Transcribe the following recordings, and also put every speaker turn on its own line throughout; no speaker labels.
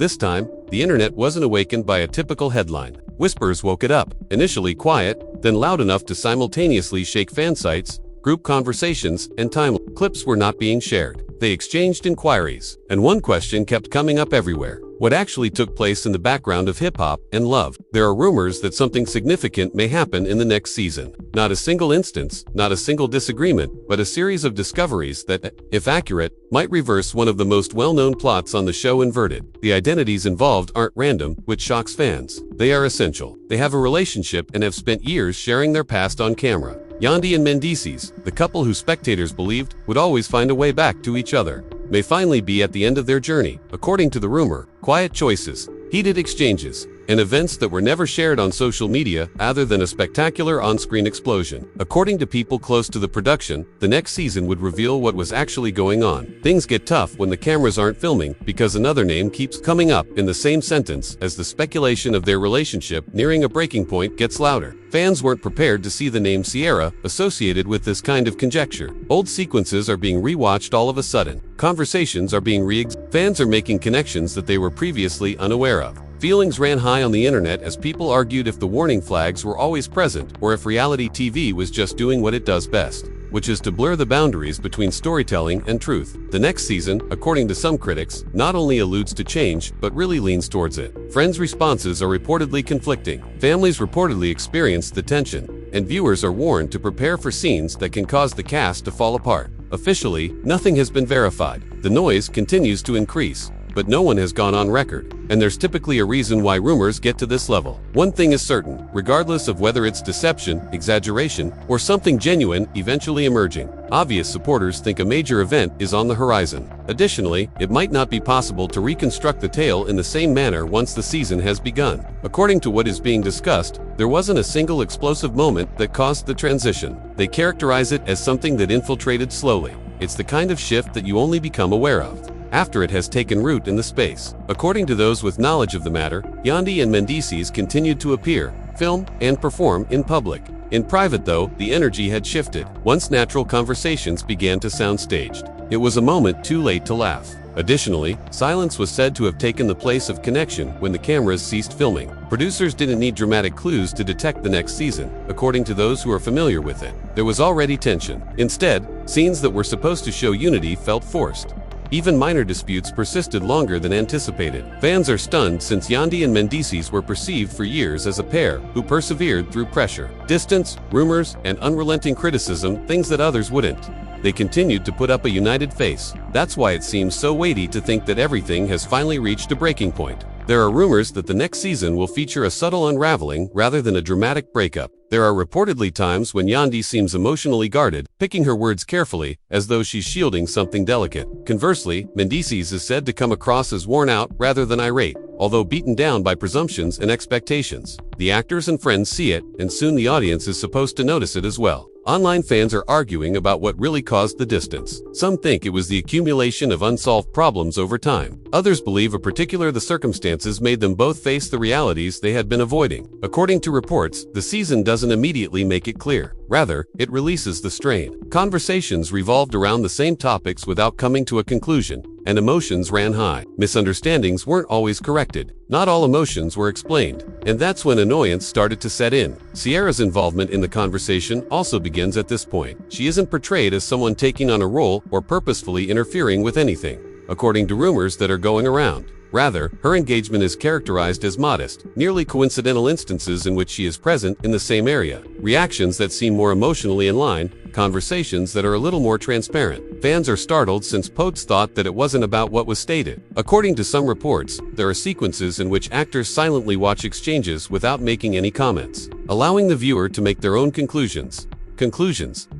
This time, the internet wasn't awakened by a typical headline. Whispers woke it up, initially quiet, then loud enough to simultaneously shake fan sites, group conversations, and timelines. Clips were not being shared. They exchanged inquiries, and one question kept coming up everywhere. What actually took place in the background of hip-hop and love? There are rumors that something significant may happen in the next season. Not a single instance, not a single disagreement, but a series of discoveries that, if accurate, might reverse one of the most well-known plots on the show inverted. The identities involved aren't random, which shocks fans. They are essential. They have a relationship and have spent years sharing their past on camera. Yandy and Mendeecees, the couple who spectators believed would always find a way back to each other, may finally be at the end of their journey. According to the rumor, quiet choices, heated exchanges, and events that were never shared on social media other than a spectacular on-screen explosion. According to people close to the production, the next season would reveal what was actually going on. Things get tough when the cameras aren't filming because another name keeps coming up in the same sentence as the speculation of their relationship nearing a breaking point gets louder. Fans weren't prepared to see the name Sierra associated with this kind of conjecture. Old sequences are being rewatched all of a sudden. Conversations are being Fans are making connections that they were previously unaware of. Feelings ran high on the internet as people argued if the warning flags were always present or if reality TV was just doing what it does best, which is to blur the boundaries between storytelling and truth. The next season, according to some critics, not only alludes to change, but really leans towards it. Friends' responses are reportedly conflicting. Families reportedly experience the tension, and viewers are warned to prepare for scenes that can cause the cast to fall apart. Officially, nothing has been verified. The noise continues to increase, but no one has gone on record, and there's typically a reason why rumors get to this level. One thing is certain, regardless of whether it's deception, exaggeration, or something genuine eventually emerging, obvious supporters think a major event is on the horizon. Additionally, it might not be possible to reconstruct the tale in the same manner once the season has begun. According to what is being discussed, there wasn't a single explosive moment that caused the transition. They characterize it as something that infiltrated slowly. It's the kind of shift that you only become aware of after it has taken root in the space. According to those with knowledge of the matter, Yandy and Mendeecees continued to appear, film, and perform in public. In private though, the energy had shifted. Once natural conversations began to sound staged, it was a moment too late to laugh. Additionally, silence was said to have taken the place of connection when the cameras ceased filming. Producers didn't need dramatic clues to detect the next season, according to those who are familiar with it. There was already tension. Instead, scenes that were supposed to show unity felt forced. Even minor disputes persisted longer than anticipated. Fans are stunned since Yandy and Mendeecees were perceived for years as a pair who persevered through pressure, distance, rumors, and unrelenting criticism, things that others wouldn't. They continued to put up a united face. That's why it seems so weighty to think that everything has finally reached a breaking point. There are rumors that the next season will feature a subtle unraveling rather than a dramatic breakup. There are reportedly times when Yandy seems emotionally guarded, picking her words carefully, as though she's shielding something delicate. Conversely, Mendeecees is said to come across as worn out rather than irate, although beaten down by presumptions and expectations. The actors and friends see it, and soon the audience is supposed to notice it as well. Online fans are arguing about what really caused the distance. Some think it was the accumulation of unsolved problems over time. Others believe the circumstances made them both face the realities they had been avoiding. According to reports, the season doesn't immediately make it clear. Rather, it releases the strain. Conversations revolved around the same topics without coming to a conclusion, and emotions ran high. Misunderstandings weren't always corrected. Not all emotions were explained, and that's when annoyance started to set in. Sierra's involvement in the conversation also begins at this point. She isn't portrayed as someone taking on a role or purposefully interfering with anything, according to rumors that are going around. Rather, her engagement is characterized as modest, nearly coincidental instances in which she is present in the same area, reactions that seem more emotionally in line, conversations that are a little more transparent. Fans are startled since posts thought that it wasn't about what was stated. According to some reports, there are sequences in which actors silently watch exchanges without making any comments, allowing the viewer to make their own conclusions.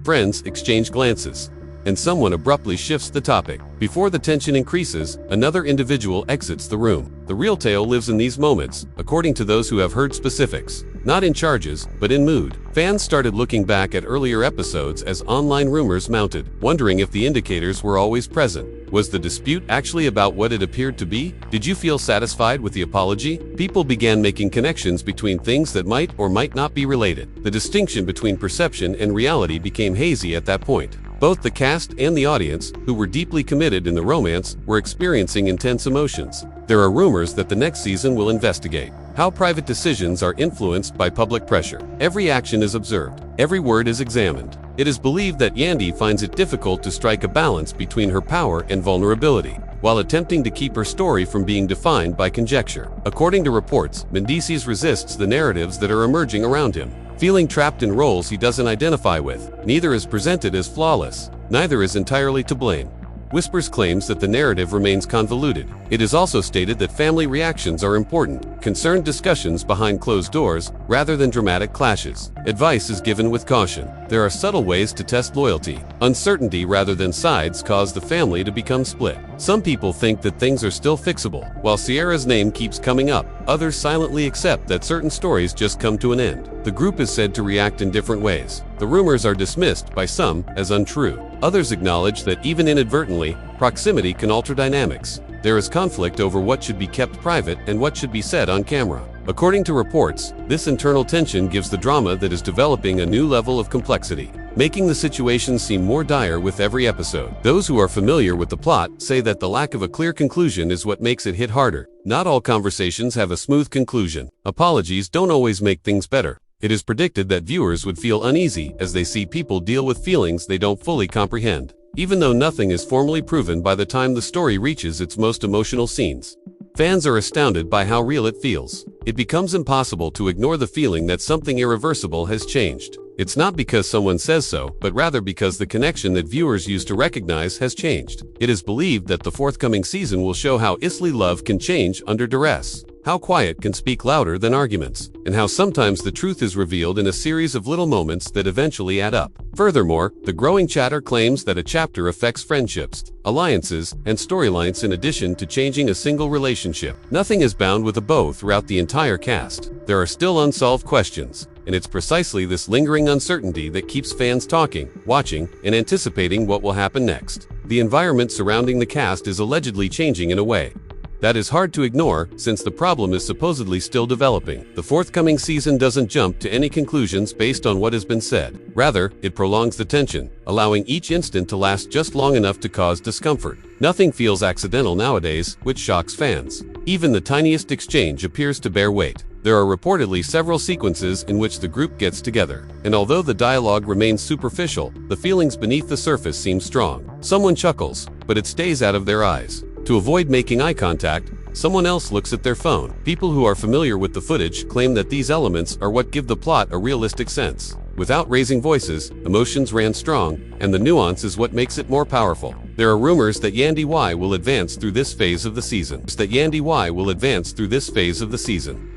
Friends exchange glances, and someone abruptly shifts the topic. Before the tension increases, another individual exits the room. The real tale lives in these moments, according to those who have heard specifics. Not in charges, but in mood. Fans started looking back at earlier episodes as online rumors mounted, wondering if the indicators were always present. Was the dispute actually about what it appeared to be? Did you feel satisfied with the apology? People began making connections between things that might or might not be related. The distinction between perception and reality became hazy at that point. Both the cast and the audience, who were deeply committed in the romance, were experiencing intense emotions. There are rumors that the next season will investigate how private decisions are influenced by public pressure. Every action is observed. Every word is examined. It is believed that Yandy finds it difficult to strike a balance between her power and vulnerability, while attempting to keep her story from being defined by conjecture. According to reports, Mendeecees resists the narratives that are emerging around him, feeling trapped in roles he doesn't identify with. Neither is presented as flawless. Neither is entirely to blame. Whispers claims that the narrative remains convoluted. It is also stated that family reactions are important, concerned discussions behind closed doors, rather than dramatic clashes. Advice is given with caution. There are subtle ways to test loyalty. Uncertainty rather than sides cause the family to become split. Some people think that things are still fixable. While Sierra's name keeps coming up, others silently accept that certain stories just come to an end. The group is said to react in different ways. The rumors are dismissed by some as untrue. Others acknowledge that even inadvertently, proximity can alter dynamics. There is conflict over what should be kept private and what should be said on camera. According to reports, this internal tension gives the drama that is developing a new level of complexity, making the situation seem more dire with every episode. Those who are familiar with the plot say that the lack of a clear conclusion is what makes it hit harder. Not all conversations have a smooth conclusion. Apologies don't always make things better. It is predicted that viewers would feel uneasy as they see people deal with feelings they don't fully comprehend, even though nothing is formally proven by the time the story reaches its most emotional scenes. Fans are astounded by how real it feels. It becomes impossible to ignore the feeling that something irreversible has changed. It's not because someone says so, but rather because the connection that viewers used to recognize has changed. It is believed that the forthcoming season will show how easily love can change under duress, how quiet can speak louder than arguments, and how sometimes the truth is revealed in a series of little moments that eventually add up. Furthermore, the growing chatter claims that a chapter affects friendships, alliances, and storylines in addition to changing a single relationship. Nothing is bound with a bow throughout the entire cast. There are still unsolved questions, and it's precisely this lingering uncertainty that keeps fans talking, watching, and anticipating what will happen next. The environment surrounding the cast is allegedly changing in a way that is hard to ignore, since the problem is supposedly still developing. The forthcoming season doesn't jump to any conclusions based on what has been said. Rather, it prolongs the tension, allowing each instant to last just long enough to cause discomfort. Nothing feels accidental nowadays, which shocks fans. Even the tiniest exchange appears to bear weight. There are reportedly several sequences in which the group gets together, and although the dialogue remains superficial, the feelings beneath the surface seem strong. Someone chuckles, but it stays out of their eyes. To avoid making eye contact, someone else looks at their phone. People who are familiar with the footage claim that these elements are what give the plot a realistic sense. Without raising voices, emotions ran strong, and the nuance is what makes it more powerful. There are rumors that Yandy will advance through this phase of the season.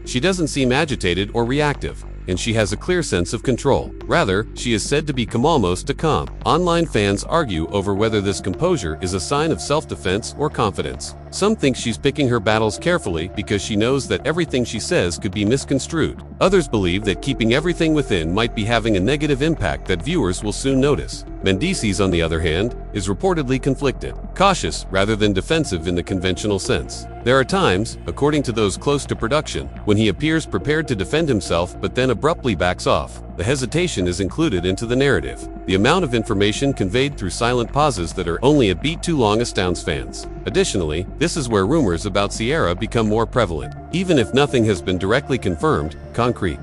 She doesn't seem agitated or reactive, and she has a clear sense of control. Rather, she is said to become almost a calm. Online fans argue over whether this composure is a sign of self-defense or confidence. Some think she's picking her battles carefully because she knows that everything she says could be misconstrued. Others believe that keeping everything within might be having a negative impact that viewers will soon notice. Mendeecees, on the other hand, is reportedly conflicted, cautious rather than defensive in the conventional sense. There are times, according to those close to production, when he appears prepared to defend himself but then abruptly backs off. The hesitation is included into the narrative. The amount of information conveyed through silent pauses that are only a beat too long astounds fans. Additionally, this is where rumors about Sierra become more prevalent. Even if nothing has been directly confirmed, concrete.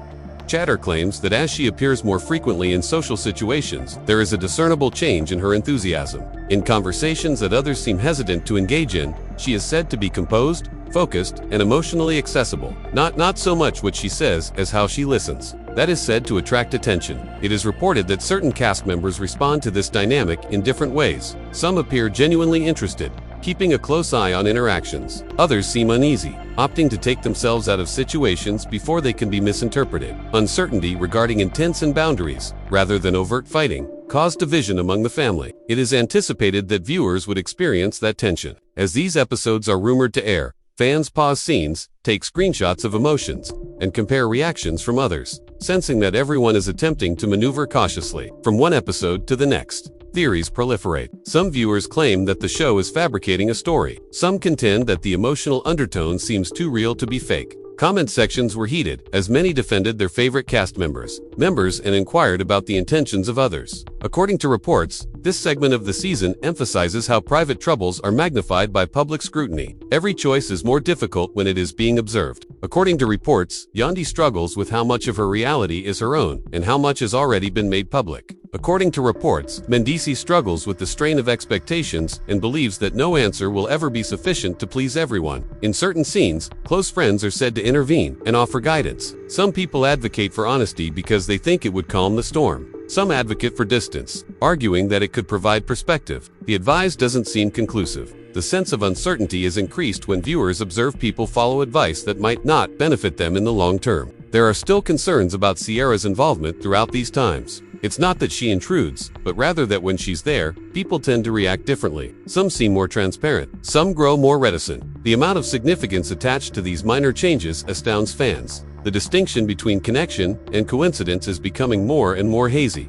Chatter claims that as she appears more frequently in social situations, there is a discernible change in her enthusiasm. In conversations that others seem hesitant to engage in, she is said to be composed, focused, and emotionally accessible. Not so much what she says as how she listens. That is said to attract attention. It is reported that certain cast members respond to this dynamic in different ways. Some appear genuinely interested, keeping a close eye on interactions. Others seem uneasy, opting to take themselves out of situations before they can be misinterpreted. Uncertainty regarding intents and boundaries, rather than overt fighting, caused division among the family. It is anticipated that viewers would experience that tension. As these episodes are rumored to air, fans pause scenes, take screenshots of emotions, and compare reactions from others, sensing that everyone is attempting to maneuver cautiously from one episode to the next. Theories proliferate. Some viewers claim that the show is fabricating a story. Some contend that the emotional undertone seems too real to be fake. Comment sections were heated, as many defended their favorite cast members and inquired about the intentions of others. According to reports, this segment of the season emphasizes how private troubles are magnified by public scrutiny. Every choice is more difficult when it is being observed. According to reports, Yandy struggles with how much of her reality is her own and how much has already been made public. According to reports, Mendeecees struggles with the strain of expectations and believes that no answer will ever be sufficient to please everyone. In certain scenes, close friends are said to intervene and offer guidance. Some people advocate for honesty because they think it would calm the storm. Some advocate for distance, arguing that it could provide perspective. The advice doesn't seem conclusive. The sense of uncertainty is increased when viewers observe people follow advice that might not benefit them in the long term. There are still concerns about Sierra's involvement throughout these times. It's not that she intrudes, but rather that when she's there, people tend to react differently. Some seem more transparent, some grow more reticent. The amount of significance attached to these minor changes astounds fans. The distinction between connection and coincidence is becoming more and more hazy.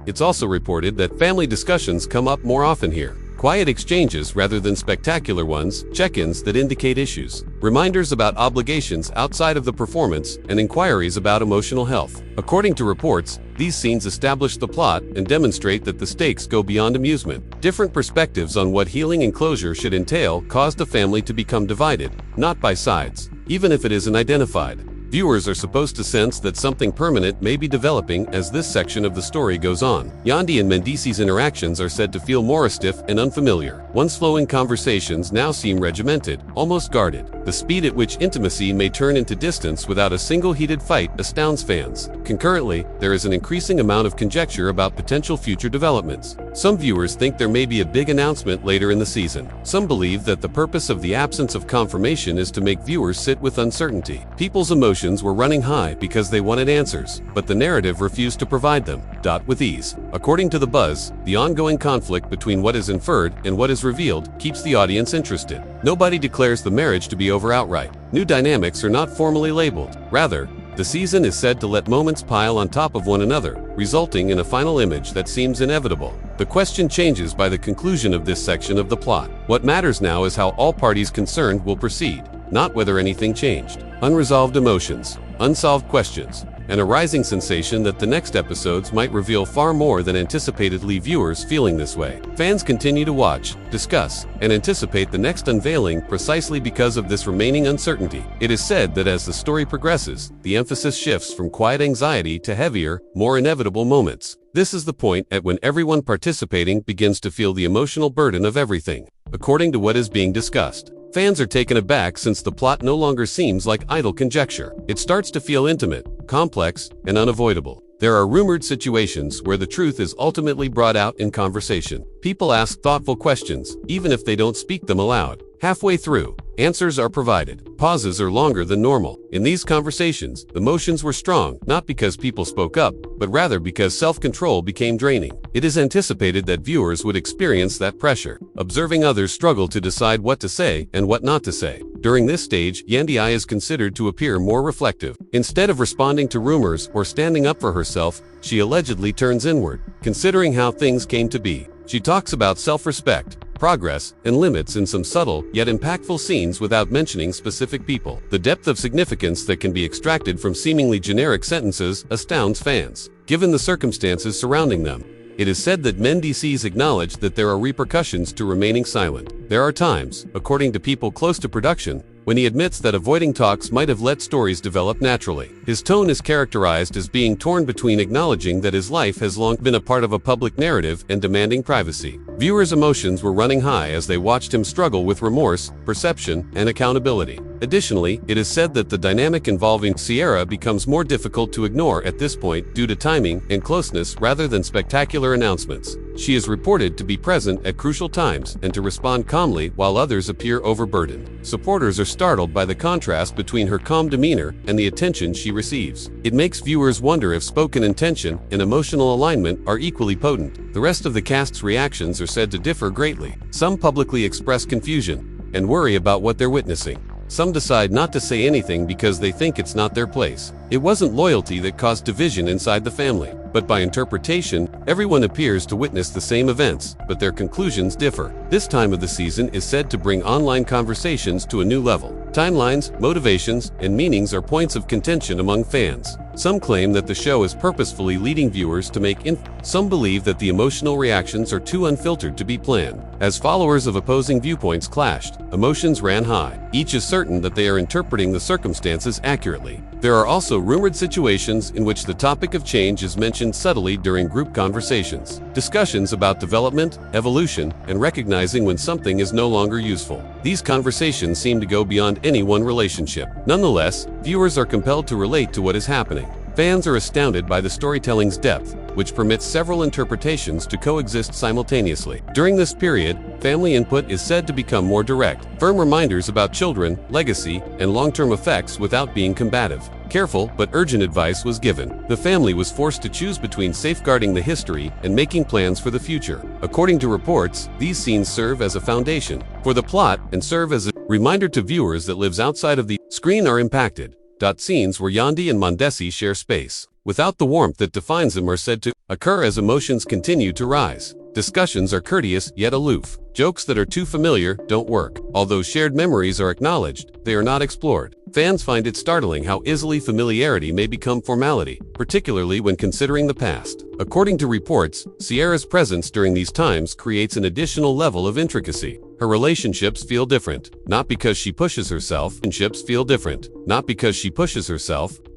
It's also reported that family discussions come up more often here. Quiet exchanges rather than spectacular ones, check-ins that indicate issues, reminders about obligations outside of the performance, and inquiries about emotional health. According to reports, these scenes establish the plot and demonstrate that the stakes go beyond amusement. Different perspectives on what healing and closure should entail cause the family to become divided, not by sides, even if it isn't identified. Viewers are supposed to sense that something permanent may be developing as this section of the story goes on. Yandy and Mendeecees' interactions are said to feel more stiff and unfamiliar. Once flowing conversations now seem regimented, almost guarded. The speed at which intimacy may turn into distance without a single heated fight astounds fans. Concurrently, there is an increasing amount of conjecture about potential future developments. Some viewers think there may be a big announcement later in the season. Some believe that the purpose of the absence of confirmation is to make viewers sit with uncertainty. People's emotions were running high because they wanted answers, but the narrative refused to provide them. With ease. According to the buzz, the ongoing conflict between what is inferred and what is revealed keeps the audience interested. Nobody declares the marriage to be over outright. New dynamics are not formally labeled. Rather, the season is said to let moments pile on top of one another, resulting in a final image that seems inevitable. The question changes by the conclusion of this section of the plot. What matters now is how all parties concerned will proceed, not whether anything changed. Unresolved emotions, unsolved questions, and a rising sensation that the next episodes might reveal far more than anticipated, leave viewers feeling this way. Fans continue to watch, discuss, and anticipate the next unveiling precisely because of this remaining uncertainty. It is said that as the story progresses, the emphasis shifts from quiet anxiety to heavier, more inevitable moments. This is the point at when everyone participating begins to feel the emotional burden of everything, according to what is being discussed. Fans are taken aback since the plot no longer seems like idle conjecture. It starts to feel intimate, complex, and unavoidable. There are rumored situations where the truth is ultimately brought out in conversation. People ask thoughtful questions, even if they don't speak them aloud. Halfway through, answers are provided. Pauses are longer than normal. In these conversations, emotions were strong, not because people spoke up, but rather because self-control became draining. It is anticipated that viewers would experience that pressure, observing others struggle to decide what to say and what not to say. During this stage, Yandy is considered to appear more reflective. Instead of responding to rumors or standing up for herself, she allegedly turns inward, considering how things came to be. She talks about self-respect, progress, and limits in some subtle yet impactful scenes without mentioning specific people. The depth of significance that can be extracted from seemingly generic sentences astounds fans, given the circumstances surrounding them. It is said that Mendeecees acknowledge that there are repercussions to remaining silent. There are times, according to people close to production, when he admits that avoiding talks might have let stories develop naturally. His tone is characterized as being torn between acknowledging that his life has long been a part of a public narrative and demanding privacy. Viewers' emotions were running high as they watched him struggle with remorse, perception, and accountability. Additionally, it is said that the dynamic involving Sierra becomes more difficult to ignore at this point due to timing and closeness rather than spectacular announcements. She is reported to be present at crucial times and to respond calmly while others appear overburdened. Supporters are startled by the contrast between her calm demeanor and the attention she receives. It makes viewers wonder if spoken intention and emotional alignment are equally potent. The rest of the cast's reactions are said to differ greatly. Some publicly express confusion and worry about what they're witnessing. Some decide not to say anything because they think it's not their place. It wasn't loyalty that caused division inside the family, but by interpretation, everyone appears to witness the same events, but their conclusions differ. This time of the season is said to bring online conversations to a new level. Timelines, motivations, and meanings are points of contention among fans. Some claim that the show is purposefully leading viewers to make some believe that the emotional reactions are too unfiltered to be planned. As followers of opposing viewpoints clashed, emotions ran high. Each is certain that they are interpreting the circumstances accurately. There are also rumored situations in which the topic of change is mentioned subtly during group conversations. Discussions about development, evolution, and recognizing when something is no longer useful. These conversations seem to go beyond any one relationship. Nonetheless, viewers are compelled to relate to what is happening. Fans are astounded by the storytelling's depth, which permits several interpretations to coexist simultaneously. During this period, family input is said to become more direct, firm reminders about children, legacy, and long-term effects without being combative. Careful but urgent advice was given. The family was forced to choose between safeguarding the history and making plans for the future. According to reports, these scenes serve as a foundation for the plot and serve as a reminder to viewers that lives outside of the screen are impacted. Scenes where Yandy and Mendeecees share space, without the warmth that defines them, are said to occur as emotions continue to rise. Discussions are courteous yet aloof. Jokes that are too familiar don't work. Although shared memories are acknowledged, they are not explored. Fans find it startling how easily familiarity may become formality, particularly when considering the past. According to reports, Sierra's presence during these times creates an additional level of intricacy. Her relationships feel different, not because she pushes herself.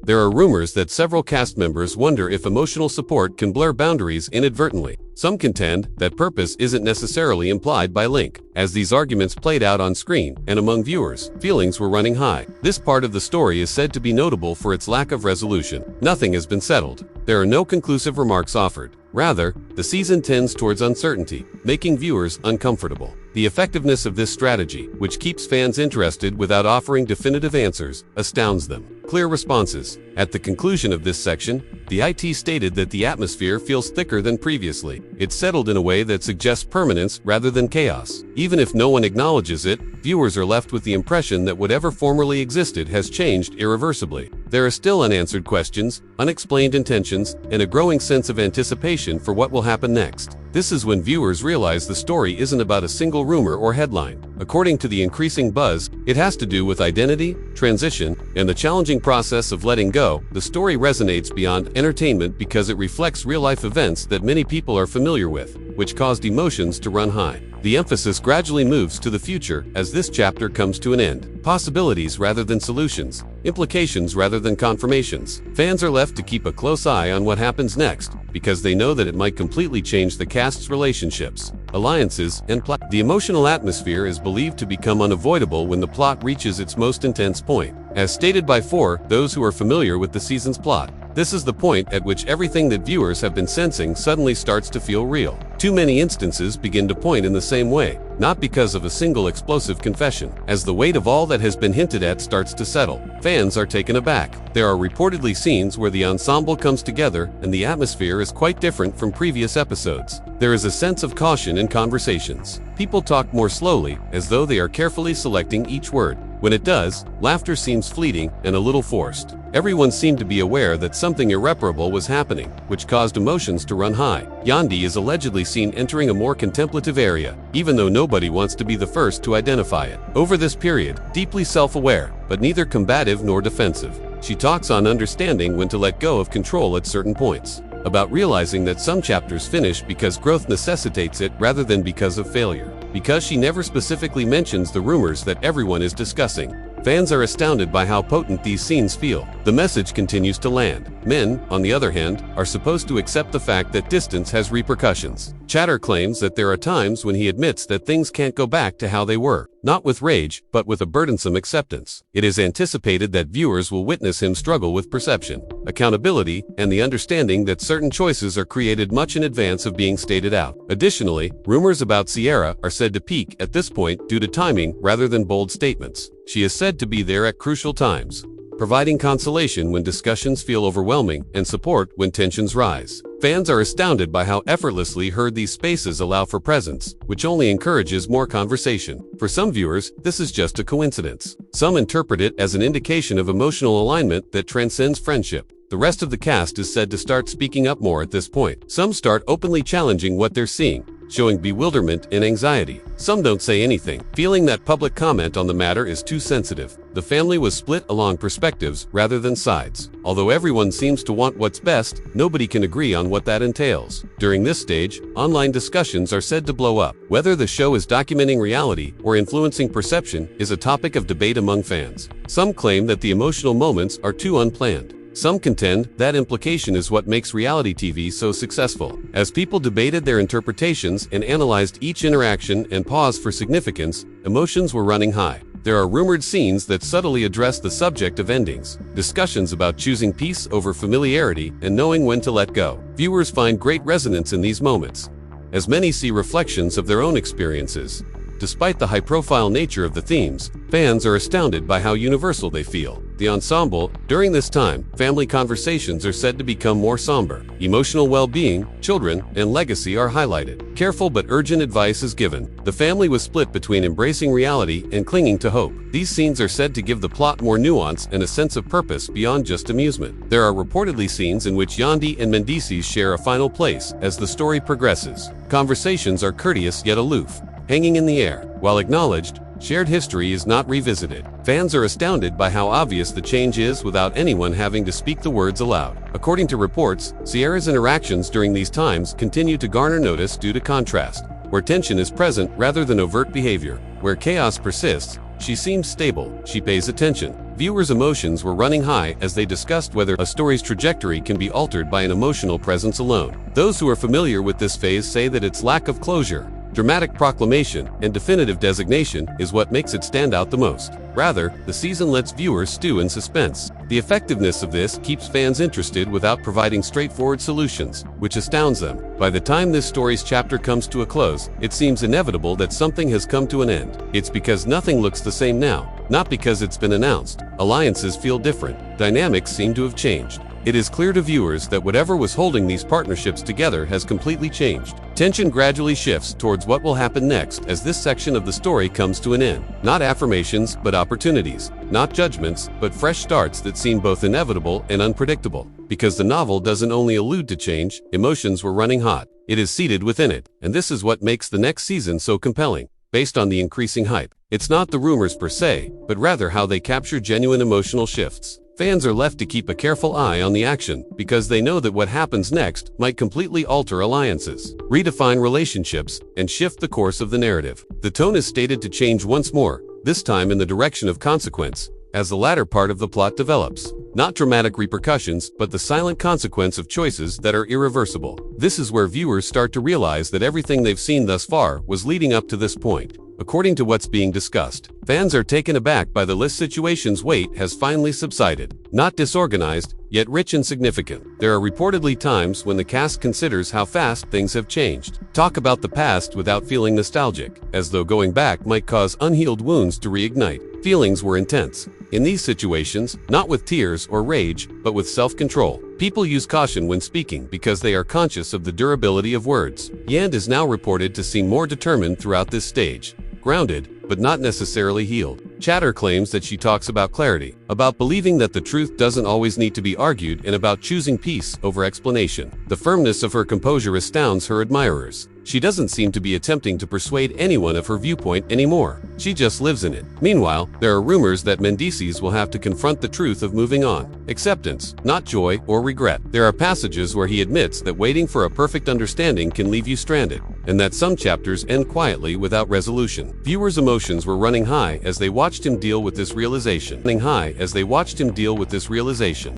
There are rumors that several cast members wonder if emotional support can blur boundaries inadvertently. Some contend that purpose isn't necessarily implied by Link. As these arguments played out on screen and among viewers, feelings were running high. This part of the story is said to be notable for its lack of resolution. Nothing has been settled. There are no conclusive remarks offered. Rather, the season tends towards uncertainty, making viewers uncomfortable. The effectiveness of this strategy, which keeps fans interested without offering definitive answers, astounds them. Clear responses. At the conclusion of this section, the IT stated that the atmosphere feels thicker than previously. It's settled in a way that suggests permanence rather than chaos. Even if no one acknowledges it, viewers are left with the impression that whatever formerly existed has changed irreversibly. There are still unanswered questions, unexplained intentions, and a growing sense of anticipation for what will happen next. This is when viewers realize the story isn't about a single rumor or headline. According to the increasing buzz, it has to do with identity, transition, and the challenging process of letting go. The story resonates beyond entertainment because it reflects real-life events that many people are familiar with, which caused emotions to run high. The emphasis gradually moves to the future as this chapter comes to an end. Possibilities rather than solutions, implications rather than confirmations. Fans are left to keep a close eye on what happens next, because they know that it might completely change the cast's relationships, alliances, and plot. The emotional atmosphere is believed to become unavoidable when the plot reaches its most intense point. As stated by those who are familiar with the season's plot, this is the point at which everything that viewers have been sensing suddenly starts to feel real. Too many instances begin to point in the same way, not because of a single explosive confession. As the weight of all that has been hinted at starts to settle, fans are taken aback. There are reportedly scenes where the ensemble comes together and the atmosphere is quite different from previous episodes. There is a sense of caution in conversations. People talk more slowly, as though they are carefully selecting each word. When it does, laughter seems fleeting and a little forced. Everyone seemed to be aware that something irreparable was happening, which caused emotions to run high. Yandy is allegedly seen entering a more contemplative area, even though nobody wants to be the first to identify it. Over this period, deeply self-aware, but neither combative nor defensive, she talks on understanding when to let go of control at certain points, about realizing that some chapters finish because growth necessitates it rather than because of failure. Because she never specifically mentions the rumors that everyone is discussing, fans are astounded by how potent these scenes feel. The message continues to land. Men, on the other hand, are supposed to accept the fact that distance has repercussions. Chatter claims that there are times when he admits that things can't go back to how they were, not with rage, but with a burdensome acceptance. It is anticipated that viewers will witness him struggle with perception, accountability, and the understanding that certain choices are created much in advance of being stated out. Additionally, rumors about Sierra are said to peak at this point due to timing rather than bold statements. She is said to be there at crucial times, providing consolation when discussions feel overwhelming and support when tensions rise. Fans are astounded by how effortlessly these spaces allow for presence, which only encourages more conversation. For some viewers, this is just a coincidence. Some interpret it as an indication of emotional alignment that transcends friendship. The rest of the cast is said to start speaking up more at this point. Some start openly challenging what they're seeing, showing bewilderment and anxiety. Some don't say anything, feeling that public comment on the matter is too sensitive. The family was split along perspectives rather than sides. Although everyone seems to want what's best, nobody can agree on what that entails. During this stage, online discussions are said to blow up. Whether the show is documenting reality or influencing perception is a topic of debate among fans. Some claim that the emotional moments are too unplanned. Some contend that implication is what makes reality TV so successful. As people debated their interpretations and analyzed each interaction and paused for significance, emotions were running high. There are rumored scenes that subtly address the subject of endings, discussions about choosing peace over familiarity and knowing when to let go. Viewers find great resonance in these moments, as many see reflections of their own experiences. Despite the high-profile nature of the themes, fans are astounded by how universal they feel. The ensemble, during this time, family conversations are said to become more somber. Emotional well-being, children, and legacy are highlighted. Careful but urgent advice is given. The family was split between embracing reality and clinging to hope. These scenes are said to give the plot more nuance and a sense of purpose beyond just amusement. There are reportedly scenes in which Yandy and Mendeecees share a final place as the story progresses. Conversations are courteous yet aloof, hanging in the air. While acknowledged, shared history is not revisited. Fans are astounded by how obvious the change is without anyone having to speak the words aloud. According to reports, Sierra's interactions during these times continue to garner notice due to contrast. Where tension is present rather than overt behavior. Where chaos persists, she seems stable. She pays attention. Viewers' emotions were running high as they discussed whether a story's trajectory can be altered by an emotional presence alone. Those who are familiar with this phase say that its lack of closure, dramatic proclamation, and definitive designation is what makes it stand out the most. Rather, the season lets viewers stew in suspense. The effectiveness of this keeps fans interested without providing straightforward solutions, which astounds them. By the time this story's chapter comes to a close, it seems inevitable that something has come to an end. It's because nothing looks the same now, not because it's been announced. Alliances feel different. Dynamics seem to have changed. It is clear to viewers that whatever was holding these partnerships together has completely changed. Tension gradually shifts towards what will happen next as this section of the story comes to an end. Not affirmations, but opportunities. Not judgments, but fresh starts that seem both inevitable and unpredictable. Because the novel doesn't only allude to change, emotions were running hot. It is seated within it, and this is what makes the next season so compelling. Based on the increasing hype, it's not the rumors per se, but rather how they capture genuine emotional shifts. Fans are left to keep a careful eye on the action because they know that what happens next might completely alter alliances, redefine relationships, and shift the course of the narrative. The tone is stated to change once more, this time in the direction of consequence, as the latter part of the plot develops. Not dramatic repercussions, but the silent consequence of choices that are irreversible. This is where viewers start to realize that everything they've seen thus far was leading up to this point. According to what's being discussed, fans are taken aback by the list situation's weight has finally subsided. Not disorganized, yet rich and significant. There are reportedly times when the cast considers how fast things have changed. Talk about the past without feeling nostalgic, as though going back might cause unhealed wounds to reignite. Feelings were intense. In these situations, not with tears or rage, but with self-control. People use caution when speaking because they are conscious of the durability of words. Yandy is now reported to seem more determined throughout this stage. Grounded, but not necessarily healed. Chatter claims that she talks about clarity, about believing that the truth doesn't always need to be argued, and about choosing peace over explanation. The firmness of her composure astounds her admirers. She doesn't seem to be attempting to persuade anyone of her viewpoint anymore. She just lives in it. Meanwhile, there are rumors that Mendeecees will have to confront the truth of moving on. Acceptance, not joy or regret. There are passages where he admits that waiting for a perfect understanding can leave you stranded, and that some chapters end quietly without resolution. Viewers' emotions were running high as they watched him deal with this realization.